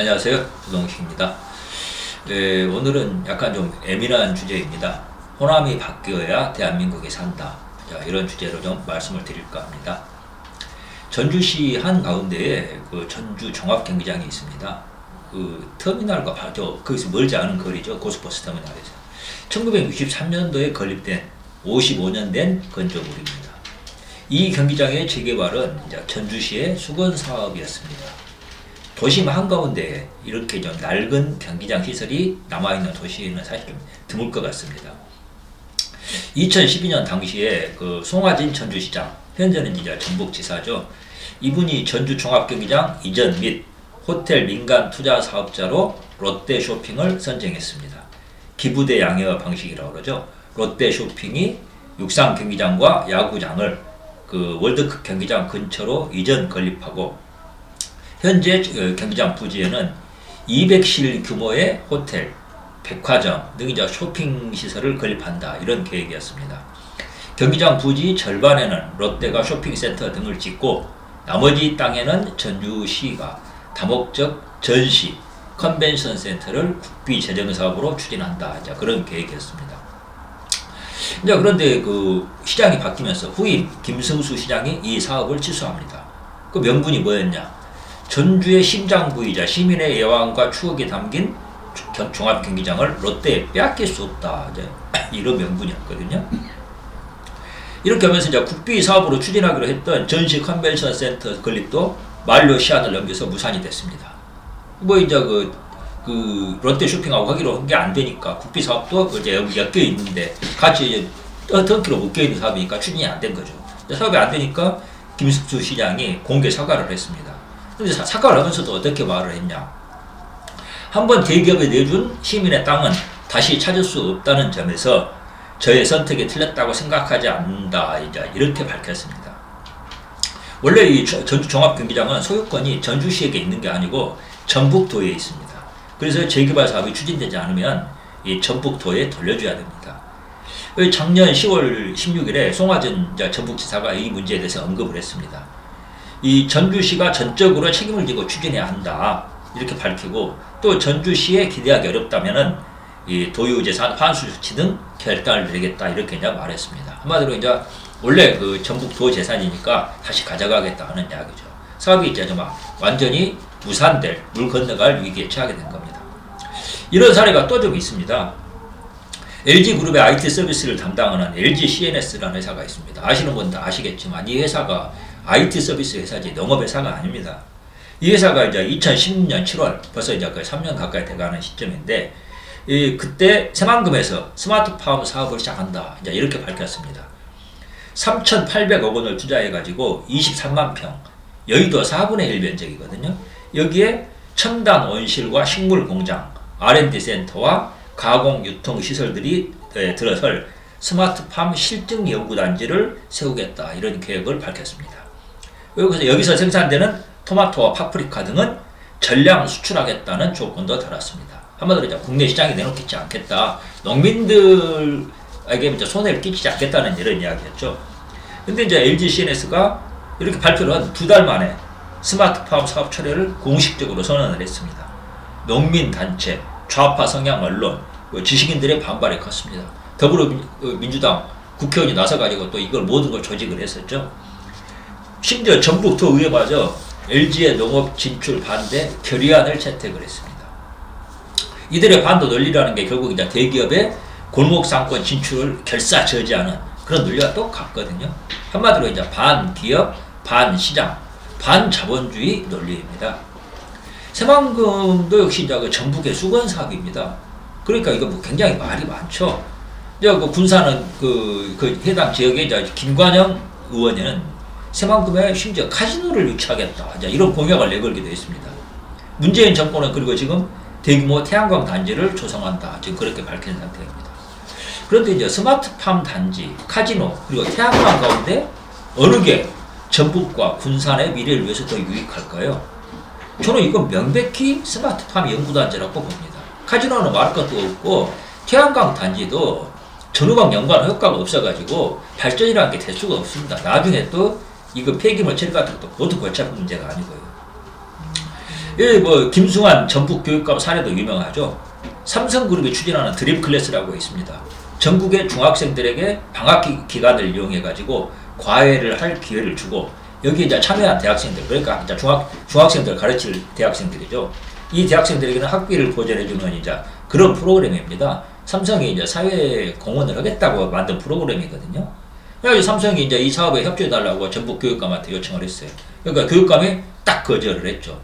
안녕하세요. 부동식입니다. 오늘은 약간 좀 예민한 주제입니다. 호남이 바뀌어야 대한민국이 산다. 자, 이런 주제로 좀 말씀을 드릴까 합니다. 전주시 한가운데에 그 전주 종합경기장이 있습니다. 그 터미널과 바로 거기서 멀지 않은 거리죠. 고속버스 터미널에서. 1963년도에 건립된 55년 된 건조물입니다. 이 경기장의 재개발은 이제 전주시의 수건 사업이었습니다. 도심 한가운데 이렇게 좀 낡은 경기장 시설이 남아있는 도시에는 사실 좀 드물 것 같습니다. 2012년 당시에 그 송하진 전주시장, 현재는 이제 전북지사죠. 이분이 전주 종합경기장 이전 및 호텔 민간 투자 사업자로 롯데 쇼핑을 선정했습니다. 기부대 양여 방식이라고 그러죠. 롯데 쇼핑이 육상 경기장과 야구장을 그 월드컵 경기장 근처로 이전 건립하고 현재 경기장 부지에는 200실 규모의 호텔, 백화점 등 이제 쇼핑 시설을 건립한다. 이런 계획이었습니다. 경기장 부지 절반에는 롯데가 쇼핑센터 등을 짓고 나머지 땅에는 전주시가 다목적 전시, 컨벤션 센터를 국비 재정 사업으로 추진한다. 이제 그런 계획이었습니다. 이제 그런데 그 시장이 바뀌면서 후임 김승수 시장이 이 사업을 취소합니다. 그 명분이 뭐였냐? 전주의 심장부이자 시민의 예왕과 추억이 담긴 종합경기장을 롯데에 빼앗길 수 없다. 이제 이런 명분이었거든요. 이렇게 하면서 이제 국비 사업으로 추진하기로 했던 전시 컨벤션 센터 건립도 만료 시한을 넘겨서 무산이 됐습니다. 뭐 이제 그 롯데 쇼핑하고 하기로 한 게 안 되니까 국비 사업도 이제 여기 엮여 있는데 같이 덩키로 묶여 있는 사업이니까 추진이 안 된 거죠. 사업이 안 되니까 김승수 시장이 공개 사과를 했습니다. 근데 사과를 하면서도 어떻게 말을 했냐? 한번 대기업에 내준 시민의 땅은 다시 찾을 수 없다는 점에서 저의 선택이 틀렸다고 생각하지 않는다. 이제 이렇게 밝혔습니다. 원래 이 전주 종합경기장은 소유권이 전주시에게 있는 게 아니고 전북도에 있습니다. 그래서 재개발 사업이 추진되지 않으면 이 전북도에 돌려줘야 됩니다. 작년 10월 16일에 송하진 전북지사가 이 문제에 대해서 언급을 했습니다. 이 전주시가 전적으로 책임을 지고 추진해야 한다. 이렇게 밝히고 또 전주시에 기대하기 어렵다면은 이 도유재산 환수 조치 등 결단을 내리겠다. 이렇게 이제 말했습니다. 한마디로 이제 원래 그 전북도 재산이니까 다시 가져가겠다 하는 이야기죠. 사업이 이제 막 완전히 무산될, 물 건너갈 위기에 처하게 된 겁니다. 이런 사례가 또 좀 있습니다. LG그룹의 IT 서비스를 담당하는 LG CNS라는 회사가 있습니다. 아시는 분 다 아시겠지만 이 회사가 IT 서비스 회사지 농업회사가 아닙니다. 이 회사가 이제 2016년 7월 벌써 이제 거의 3년 가까이 돼가는 시점인데 그때 새만금에서 스마트팜 사업을 시작한다. 이제 이렇게 밝혔습니다. 3,800억 원을 투자해가지고 23만 평, 여의도 4분의 1 면적이거든요. 여기에 첨단 온실과 식물 공장, R&D 센터와 가공 유통 시설들이 들어설 스마트팜 실증 연구단지를 세우겠다. 이런 계획을 밝혔습니다. 여기서 생산되는 토마토와 파프리카 등은 전량 수출하겠다는 조건도 달았습니다. 한마디로 이제 국내 시장에 내놓겠지 않겠다. 농민들에게 이제 손해를 끼치지 않겠다는 이런 이야기였죠. 근데 이제 LG CNS가 이렇게 발표를 한 2달 만에 스마트팜 사업 철회를 공식적으로 선언을 했습니다. 농민단체, 좌파 성향 언론, 지식인들의 반발이 컸습니다. 더불어민주당 국회의원이 나서가지고 또 이걸 모든 걸 조직을 했었죠. 심지어 전북도 의회마저 LG의 농업 진출 반대 결의안을 채택을 했습니다. 이들의 반도 논리라는 게 결국 이제 대기업의 골목 상권 진출을 결사저지하는 그런 논리가 똑같거든요. 한마디로 이제 반기업, 반시장, 반자본주의 논리입니다. 새만금도 역시 이제 그 전북의 수건 사업입니다. 그러니까 이거 뭐 굉장히 말이 많죠. 이제 그 군사는 그 해당 지역의 이제 김관영 의원은 새만금에 심지어 카지노를 유치하겠다. 이제 이런 공약을 내걸기도 했습니다. 문재인 정권은 그리고 지금 대규모 태양광 단지를 조성한다. 지금 그렇게 밝힌 상태입니다. 그런데 이제 스마트팜 단지, 카지노, 그리고 태양광 가운데 어느 게 전북과 군산의 미래를 위해서 더 유익할까요? 저는 이건 명백히 스마트팜 연구단지라고 봅니다. 카지노는 말할 것도 없고 태양광 단지도 전후방 연관 효과가 없어가지고 발전이라는 게 될 수가 없습니다. 나중에 또 이거 폐기물 처리 같은 것도 모두 골치 아픈 문제가 아니고요. 뭐 김승환 전북교육감 사례도 유명하죠. 삼성그룹이 추진하는 드림 클래스라고 있습니다. 전국의 중학생들에게 방학 기간을 이용해 가지고 과외를 할 기회를 주고 여기에 이제 참여한 대학생들, 그러니까 이제 중학생들 가르칠 대학생들이죠. 이 대학생들에게는 학비를 보전해주는 이제 그런 프로그램입니다. 삼성이 이제 사회 공헌을 하겠다고 만든 프로그램이거든요. 그래서 삼성이 이제 이 사업에 협조해달라고 전북 교육감한테 요청을 했어요. 그러니까 교육감이 딱 거절을 했죠.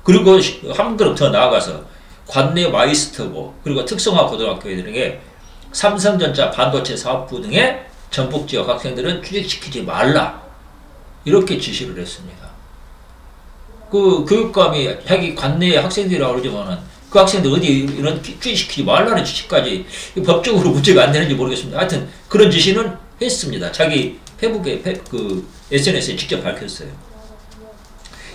그리고 한 걸음 더 나아가서 관내 마이스터고 그리고 특성화 고등학교들에게 삼성전자 반도체 사업부 등의 전북 지역 학생들은 취직시키지 말라. 이렇게 지시를 했습니다. 그 교육감이 자기 관내의 학생들이라고 그러지만은 그 학생들 어디 이런 취직시키지 말라는 지시까지 법적으로 문제가 안 되는지 모르겠습니다. 하여튼 그런 지시는 했습니다. 자기 페북에 그 SNS에 직접 밝혔어요.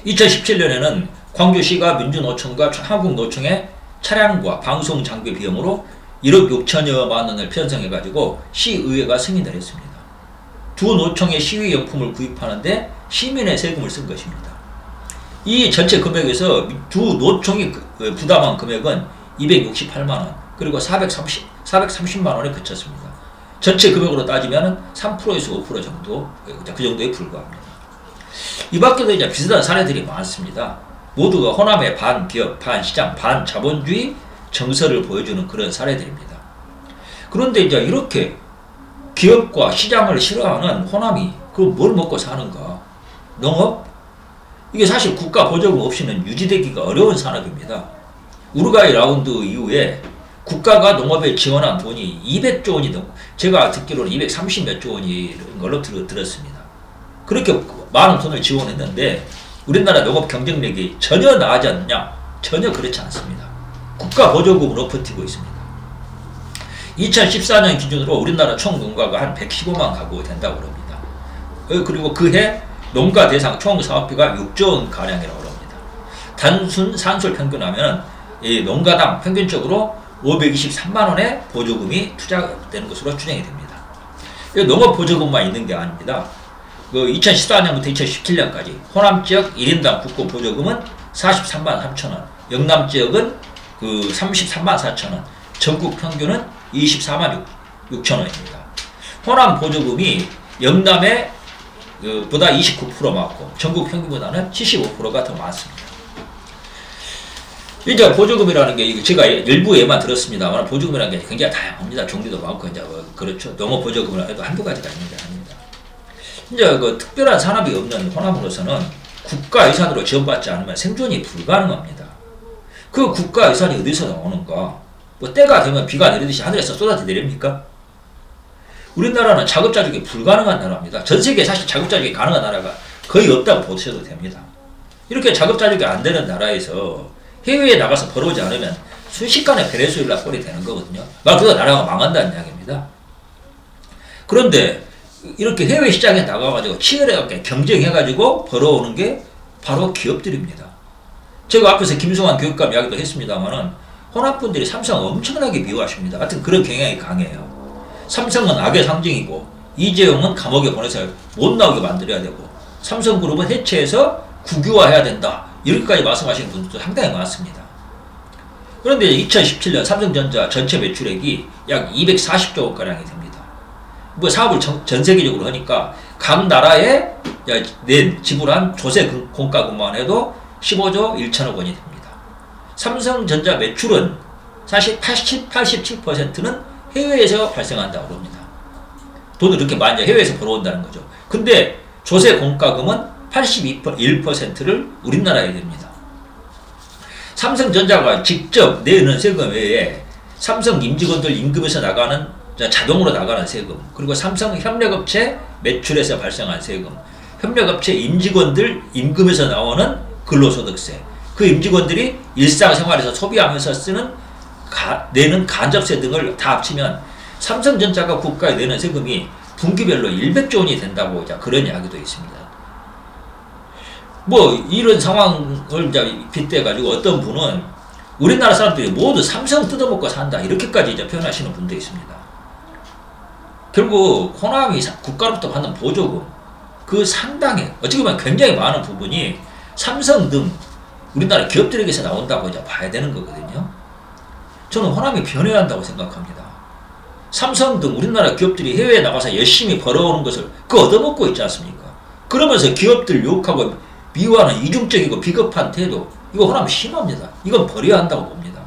2017년에는 광주시가 민주노총과 한국노총의 차량과 방송 장비 비용으로 1억 6천여만 원을 편성해가지고 시의회가 승인을 했습니다. 두 노총의 시위용품을 구입하는데 시민의 세금을 쓴 것입니다. 이 전체 금액에서 두 노총이 부담한 금액은 268만 원, 그리고 430만 원에 그쳤습니다. 전체 금액으로 따지면 3%에서 5% 정도, 그 정도에 불과합니다. 이 밖에도 이제 비슷한 사례들이 많습니다. 모두가 호남의 반기업, 반시장, 반자본주의 정서를 보여주는 그런 사례들입니다. 그런데 이제 이렇게 기업과 시장을 싫어하는 호남이 그럼 뭘 먹고 사는가? 농업? 이게 사실 국가 보조금 없이는 유지되기가 어려운 산업입니다. 우루과이 라운드 이후에 국가가 농업에 지원한 돈이 200조 원이 넘고 제가 듣기로는 230 몇 조 원이 걸로 들었습니다. 그렇게 많은 돈을 지원했는데 우리나라 농업 경쟁력이 전혀 나아지 않느냐? 전혀 그렇지 않습니다. 국가 보조금으로 버티고 있습니다. 2014년 기준으로 우리나라 총 농가가 한 115만 가구 된다고 합니다. 그리고 그해 농가 대상 총 사업비가 6조 원 가량이라고 합니다. 단순 산술 평균하면 이 농가당 평균적으로 523만 원의 보조금이 투자되는 것으로 추정이 됩니다. 농업 보조금만 있는 게 아닙니다. 2014년부터 2017년까지 호남 지역 1인당 국고 보조금은 43만 3천 원, 영남 지역은 33만 4천 원, 전국 평균은 24만 6천 원입니다. 호남 보조금이 영남에 보다 29% 많고 전국 평균보다는 75%가 더 많습니다. 이제 보조금이라는 게 제가 일부에만 들었습니다만 보조금이라는 게 굉장히 다양합니다. 종류도 많고 이제 그렇죠. 농업 보조금을 해도 한두 가지가 있는 게 아닙니다. 이제 그 특별한 산업이 없는 호남으로서는 국가 예산으로 지원받지 않으면 생존이 불가능합니다. 그 국가 예산이 어디서 나오는가? 뭐 때가 되면 비가 내리듯이 하늘에서 쏟아져 내립니까? 우리나라는 자급자족이 불가능한 나라입니다. 전 세계에 사실 자급자족이 가능한 나라가 거의 없다고 보셔도 됩니다. 이렇게 자급자족이 안 되는 나라에서 해외에 나가서 벌어오지 않으면 순식간에 베네수엘라 꼴이 되는 거거든요. 말 그대로 나라가 망한다는 이야기입니다. 그런데 이렇게 해외 시장에 나가가지고 치열하게 경쟁해가지고 벌어오는 게 바로 기업들입니다. 제가 앞에서 김승환 교육감 이야기도 했습니다만은 호남분들이 삼성 엄청나게 미워하십니다. 하여튼 그런 경향이 강해요. 삼성은 악의 상징이고 이재용은 감옥에 보내서 못 나오게 만들어야 되고 삼성그룹은 해체해서 국유화해야 된다. 이렇게까지 말씀하시는 분들도 상당히 많습니다. 그런데 2017년 삼성전자 전체 매출액이 약 240조 원가량이 됩니다. 뭐 사업을 전 세계적으로 하니까 각 나라에 낸 지불한 조세 공과금만 해도 15조 1천억 원이 됩니다. 삼성전자 매출은 사실 87%는 해외에서 발생한다고 합니다. 돈을 그렇게 많이 해외에서 벌어온다는 거죠. 근데 조세 공과금은 81%를 우리나라에 냅니다. 삼성전자가 직접 내는 세금 외에 삼성 임직원들 임금에서 나가는 자동으로 나가는 세금, 그리고 삼성 협력업체 매출에서 발생한 세금, 협력업체 임직원들 임금에서 나오는 근로소득세, 그 임직원들이 일상생활에서 소비하면서 내는 간접세 등을 다 합치면 삼성전자가 국가에 내는 세금이 분기별로 100조 원이 된다고 그런 이야기도 있습니다. 뭐 이런 상황을 빗대가지고 어떤 분은 우리나라 사람들이 모두 삼성 뜯어먹고 산다 이렇게까지 표현하시는 분도 있습니다. 결국 호남이 국가로부터 받는 보조금 그 상당히 어찌 보면 굉장히 많은 부분이 삼성 등 우리나라 기업들에게서 나온다고 이제 봐야 되는 거거든요. 저는 호남이 변해야 한다고 생각합니다. 삼성 등 우리나라 기업들이 해외에 나가서 열심히 벌어오는 것을 얻어먹고 있지 않습니까? 그러면서 기업들 욕하고 미워하는 이중적이고 비겁한 태도, 이거 호남 심합니다. 이건 버려야 한다고 봅니다.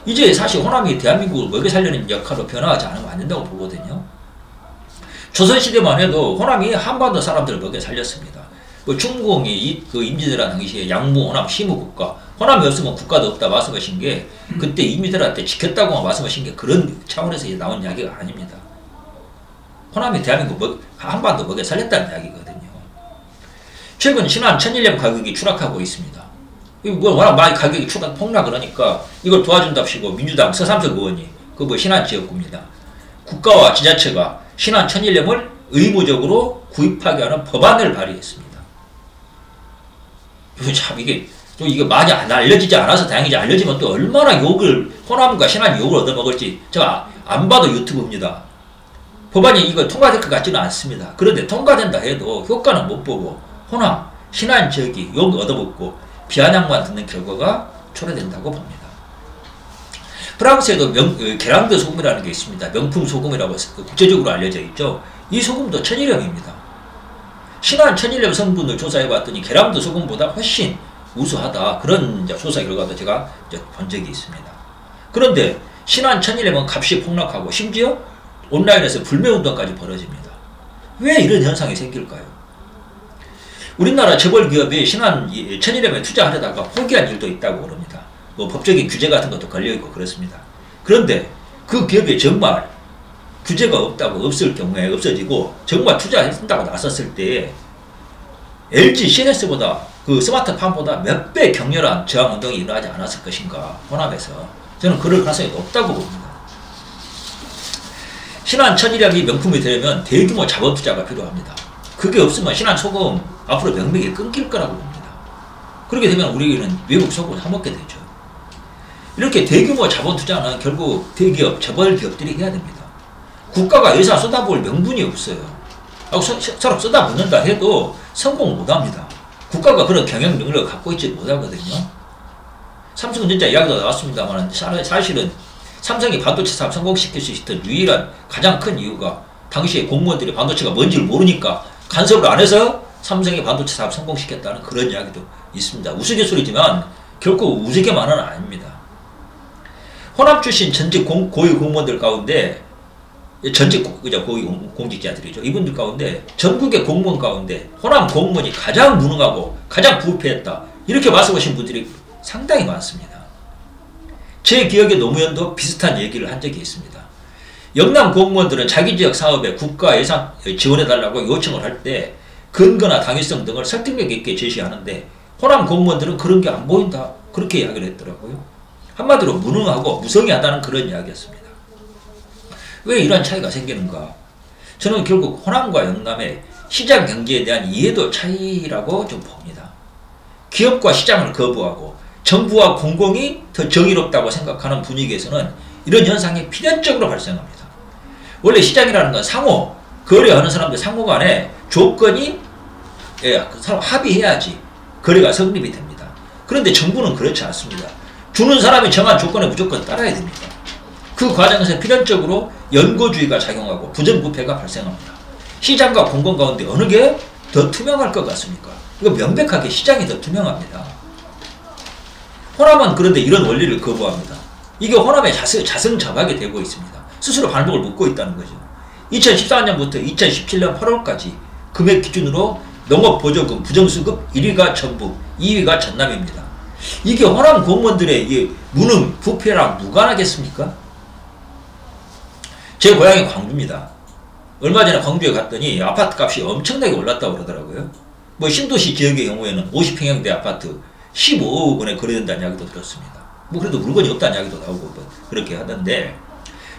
이제 사실 호남이 대한민국을 먹여 살리는 역할로 변화하지 않으면 안 된다고 보거든요. 조선시대만 해도 호남이 한반도 사람들을 먹여 살렸습니다. 뭐 중공이 임진왜란 당시에 양무, 호남, 시무국가, 호남이 없으면 국가도 없다 말씀하신 게 그때 임진왜란 때 지켰다고 말씀하신 게 그런 차원에서 나온 이야기가 아닙니다. 호남이 대한민국 한반도 먹여 살렸다는 이야기거든요. 최근 신한 천일염 가격이 추락하고 있습니다. 이거 워낙 많이 가격이 폭락을 하니까 이걸 도와준답시고 민주당 서삼석 의원이 신한 지역구입니다. 국가와 지자체가 신한 천일염을 의무적으로 구입하게 하는 법안을 발의했습니다. 참 이게 많이 안 알려지지 않아서 다행이지, 알려지면 또 얼마나 호남과 신한이 욕을 얻어먹을지 제가 안 봐도 유튜브입니다. 법안이 이거 통과될 것 같지는 않습니다. 그런데 통과된다 해도 효과는 못 보고 호남, 신한 지역이 욕 얻어먹고 비아냥만 듣는 결과가 초래된다고 봅니다. 프랑스에도 게랑드 소금이라는 게 있습니다. 명품 소금이라고 국제적으로 알려져 있죠. 이 소금도 천일염입니다. 신한 천일염 성분을 조사해봤더니 게랑드 소금보다 훨씬 우수하다. 그런 조사 결과도 제가 본 적이 있습니다. 그런데 신한 천일염은 값이 폭락하고 심지어 온라인에서 불매운동까지 벌어집니다. 왜 이런 현상이 생길까요? 우리나라 재벌 기업이 신한 천일염에 투자하려다가 포기한 일도 있다고 그럽니다. 뭐 법적인 규제 같은 것도 걸려있고 그렇습니다. 그런데 그 기업이 정말 규제가 없을 경우에 없어지고 정말 투자한다고 나섰을 때 LG CNS보다 스마트팜보다 몇 배 격렬한 저항운동이 일어나지 않았을 것인가, 호남에서. 저는 그럴 가능성이 높다고 봅니다. 신한 천일염이 명품이 되려면 대규모 자본 투자가 필요합니다. 그게 없으면 신한 소금 앞으로 명맥이 끊길 거라고 봅니다. 그렇게 되면 우리는 외국 소금을 사먹게 되죠. 이렇게 대규모 자본 투자는 결국 대기업, 재벌 기업들이 해야 됩니다. 국가가 예산 쏟아부을 명분이 없어요. 서로 쏟아붓는다 해도 성공 못합니다. 국가가 그런 경영 능력을 갖고 있지 못하거든요. 삼성전자 이야기도 나왔습니다만 사실은 삼성이 반도체 사업 성공시킬 수 있었던 유일한 가장 큰 이유가 당시에 공무원들이 반도체가 뭔지를 모르니까 간섭을 안 해서 삼성이 반도체 사업 성공시켰다는 그런 이야기도 있습니다. 우스갯소리지만 결코 우스개만은 아닙니다. 호남 출신 전직 고위 공무원들 가운데 전직 고위 공직자들이죠. 이분들 가운데 전국의 공무원 가운데 호남 공무원이 가장 무능하고 가장 부패했다, 이렇게 말씀하신 분들이 상당히 많습니다. 제 기억에 노무현도 비슷한 얘기를 한 적이 있습니다. 영남 공무원들은 자기 지역 사업에 국가 예산 지원해달라고 요청을 할 때 근거나 당위성 등을 설득력 있게 제시하는데 호남 공무원들은 그런 게 안 보인다, 그렇게 이야기를 했더라고요. 한마디로 무능하고 무성의하다는 그런 이야기였습니다. 왜 이런 차이가 생기는가? 저는 결국 호남과 영남의 시장 경제에 대한 이해도 차이라고 좀 봅니다. 기업과 시장을 거부하고 정부와 공공이 더 정의롭다고 생각하는 분위기에서는 이런 현상이 필연적으로 발생합니다. 원래 시장이라는 건 상호, 거래하는 사람들 상호 간에 조건이 서로 합의해야지 거래가 성립이 됩니다. 그런데 정부는 그렇지 않습니다. 주는 사람이 정한 조건에 무조건 따라야 됩니다. 그 과정에서 필연적으로 연고주의가 작용하고 부정부패가 발생합니다. 시장과 공공 가운데 어느 게 더 투명할 것 같습니까? 이거 명백하게 시장이 더 투명합니다. 호남은 그런데 이런 원리를 거부합니다. 이게 호남의 자승자박이 되고 있습니다. 스스로 발목을 묶고 있다는 거죠. 2014년부터 2017년 8월까지 금액 기준으로 농업보조금 부정수급 1위가 전북, 2위가 전남입니다. 이게 호남 공무원들의 이 무능, 부패랑 무관하겠습니까? 제 고향이 광주입니다. 얼마 전에 광주에 갔더니 아파트 값이 엄청나게 올랐다고 그러더라고요. 뭐 신도시 지역의 경우에는 50평형대 아파트 15억 원에 거래된다는 이야기도 들었습니다. 뭐 그래도 물건이 없다는 이야기도 나오고 뭐 그렇게 하던데,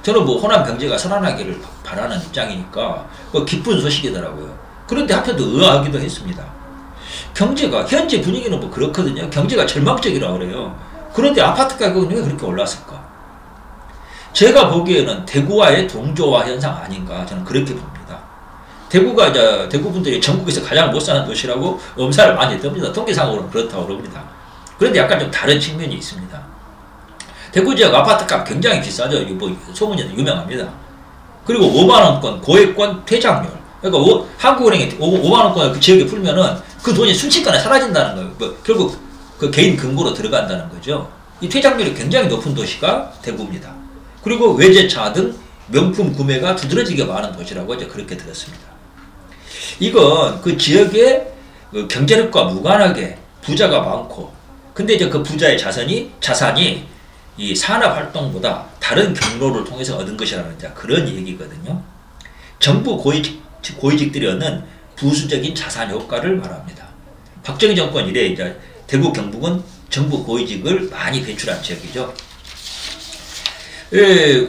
저는 뭐 호남 경제가 살아나기를 바라는 입장이니까 뭐 기쁜 소식이더라고요. 그런데 한편도 의아하기도 했습니다. 경제가 현재 분위기는 뭐 그렇거든요. 경제가 절망적이라고 그래요. 그런데 아파트 가격은 왜 그렇게 올랐을까? 제가 보기에는 대구와의 동조화 현상 아닌가, 저는 그렇게 봅니다. 대구가 이제 대구 분들이 전국에서 가장 못 사는 도시라고 엄살을 많이 뜹니다. 통계상으로는 그렇다고 그럽니다. 그런데 약간 좀 다른 측면이 있습니다. 대구 지역 아파트값 굉장히 비싸죠. 뭐 소문이 유명합니다. 그리고 5만원권 고액권 퇴장률. 그러니까 한국은행에 5만원권을 그 지역에 풀면은 그 돈이 순식간에 사라진다는 거예요. 뭐 결국 그 개인 금고로 들어간다는 거죠. 이 퇴장률이 굉장히 높은 도시가 대구입니다. 그리고 외제차 등 명품 구매가 두드러지게 많은 도시라고 이제 그렇게 들었습니다. 이건 그 지역의 그 경제력과 무관하게 부자가 많고, 근데 이제 그 부자의 자산이 이 산업활동보다 다른 경로를 통해서 얻은 것이라는 그런 얘기거든요. 정부 고위직들이 얻는 부수적인 자산 효과를 말합니다. 박정희 정권 이래 이제 대구 경북은 정부 고위직을 많이 배출한 지역이죠.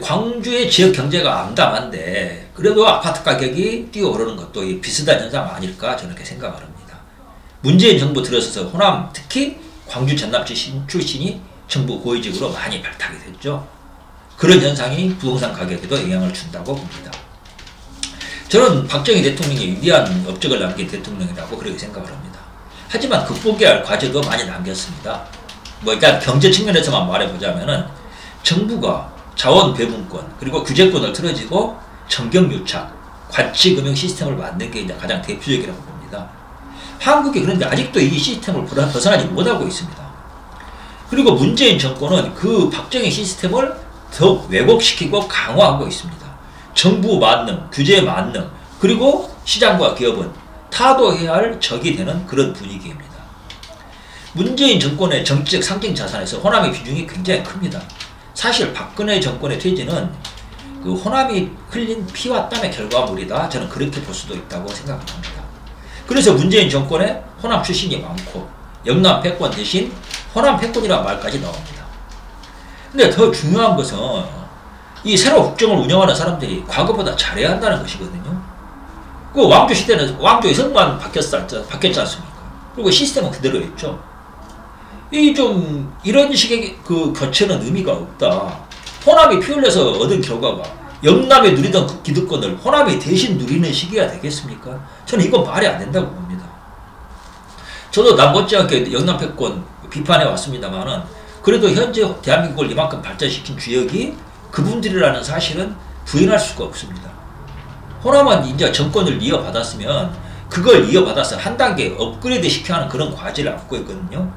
광주의 지역 경제가 암담한데 그래도 아파트 가격이 뛰어오르는 것도 이 비슷한 현상 아닐까 저는 그렇게 생각을 합니다. 문재인 정부 들어서서 호남, 특히 광주 전남 출신이 정부 고위직으로 많이 발탁이 됐죠. 그런 현상이 부동산 가격에도 영향을 준다고 봅니다. 저는 박정희 대통령이 위대한 업적을 남긴 대통령이라고 그렇게 생각을 합니다. 하지만 극복해야 할 과제도 많이 남겼습니다. 뭐 일단 경제 측면에서만 말해보자면은 정부가 자원 배분권 그리고 규제권을 틀어지고 정경유착, 과치금융 시스템을 만든 게 이제 가장 대표적이라고 봅니다. 한국이 그런데 아직도 이 시스템을 벗어나지 못하고 있습니다. 그리고 문재인 정권은 그 박정희 시스템을 더욱 왜곡시키고 강화하고 있습니다. 정부 만능, 규제 만능, 그리고 시장과 기업은 타도해야 할 적이 되는 그런 분위기입니다. 문재인 정권의 정치적 상징 자산에서 호남의 비중이 굉장히 큽니다. 사실 박근혜 정권의 퇴진은 그 호남이 흘린 피와 땀의 결과물이다. 저는 그렇게 볼 수도 있다고 생각합니다. 그래서 문재인 정권에 호남 출신이 많고 영남 패권 대신 호남 패권이라는 말까지 나옵니다. 근데 더 중요한 것은 이 새로 국정을 운영하는 사람들이 과거보다 잘해야 한다는 것이거든요. 그 왕조 시대는 왕조의 성만 바뀌었지 않습니까? 그리고 시스템은 그대로 있죠. 이런 식의 그 교체는 의미가 없다. 호남이 피 흘려서 얻은 결과가 영남이 누리던 그 기득권을 호남이 대신 누리는 시기가 되겠습니까? 저는 이건 말이 안 된다고 봅니다. 저도 남 못지않게 영남 패권 비판해 왔습니다만은 그래도 현재 대한민국을 이만큼 발전시킨 주역이 그분들이라는 사실은 부인할 수가 없습니다. 호남은 이제 정권을 이어받았으면 그걸 이어받아서 한 단계 업그레이드 시켜야 하는 그런 과제를 안고 있거든요.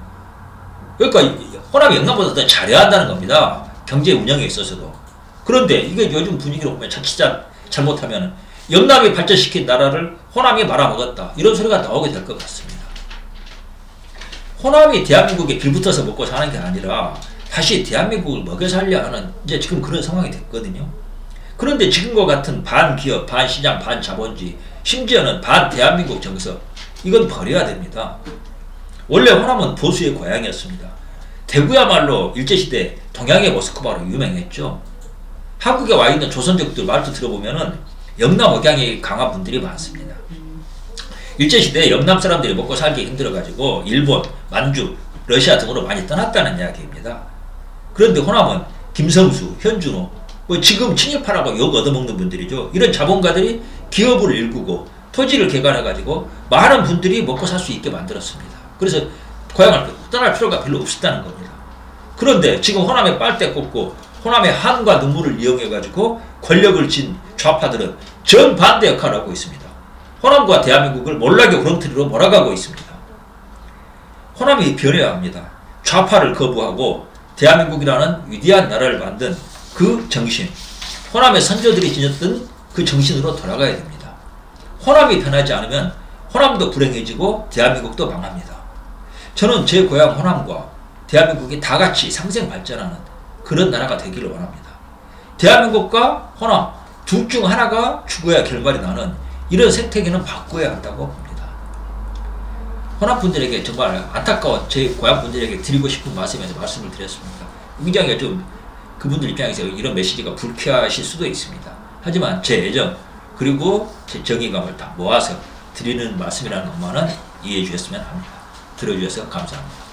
그러니까 호남이 영남보다 더 잘해야 한다는 겁니다. 경제 운영에 있어서도. 그런데 이게 요즘 분위기로 보면 자칫 잘못하면 영남이 발전시킨 나라를 호남이 말아먹었다. 이런 소리가 나오게 될 것 같습니다. 호남이 대한민국에 빌붙어서 먹고 사는 게 아니라 다시 대한민국을 먹여 살려 하는 이제 지금 그런 상황이 됐거든요. 그런데 지금과 같은 반기업, 반시장, 반자본주의, 심지어는 반대한민국 정서, 이건 버려야 됩니다. 원래 호남은 보수의 고향이었습니다. 대구야말로 일제시대 동양의 모스크바로 유명했죠. 한국에 와 있는 조선족들 말투 들어보면은 영남 억양이 강한 분들이 많습니다. 일제시대에 영남 사람들이 먹고 살기 힘들어가지고 일본, 만주, 러시아 등으로 많이 떠났다는 이야기입니다. 그런데 호남은 김성수, 현준호, 뭐 지금 친일파라고 욕 얻어먹는 분들이죠. 이런 자본가들이 기업을 일구고 토지를 개발해가지고 많은 분들이 먹고 살 수 있게 만들었습니다. 그래서 고향을 떠날 필요가 별로 없었다는 겁니다. 그런데 지금 호남에 빨대 꽂고 호남의 한과 눈물을 이용해가지고 권력을 쥔 좌파들은 정반대 역할을 하고 있습니다. 호남과 대한민국을 몰락의 구렁텅이로 몰아가고 있습니다. 호남이 변해야 합니다. 좌파를 거부하고 대한민국이라는 위대한 나라를 만든 그 정신, 호남의 선조들이 지녔던 그 정신으로 돌아가야 됩니다. 호남이 변하지 않으면 호남도 불행해지고 대한민국도 망합니다. 저는 제 고향 호남과 대한민국이 다 같이 상생 발전하는 그런 나라가 되기를 원합니다. 대한민국과 호남 둘 중 하나가 죽어야 결말이 나는 이런 생태계는 바꿔야 한다고 봅니다. 호남 분들에게 정말 안타까운 제 고향 분들에게 드리고 싶은 말씀에서 말씀을 드렸습니다. 굉장히 좀 그분들 입장에서 이런 메시지가 불쾌하실 수도 있습니다. 하지만 제 애정 그리고 제 정의감을 다 모아서 드리는 말씀이라는 것만은 이해해 주셨으면 합니다. 들어주셔서 감사합니다.